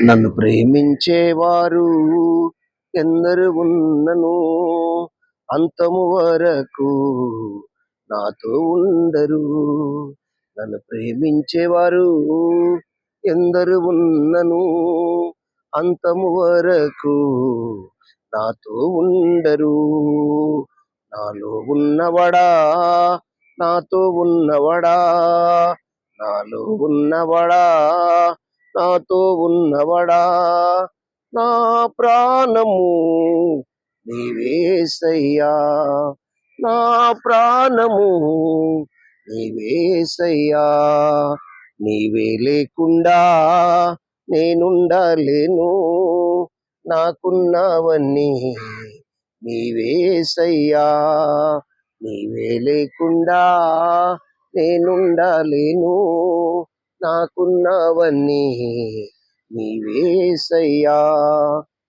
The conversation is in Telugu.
నన్ను ప్రేమించేవారు ఎందరు ఉన్నను అంతము వరకు నాతో ఉండరు. నన్ను ప్రేమించేవారు ఎందరు ఉన్నను అంతము వరకు నాతో ఉండరు. నాలో ఉన్నవడా, నాతో ఉన్నవడా, నాలో ఉన్నవడా, నాతో ఉన్నవడా, నా ప్రాణము నీవేసయ్యా, నా ప్రాణము నీవేసయ్యా. నీవే లేకుండా నేనుండలేను, నాకున్నవన్నీ నీవేసయ్యా. నీవే లేకుండా నేనుండలేను, నాకున్నవన్నీ నీవేసయ్యా.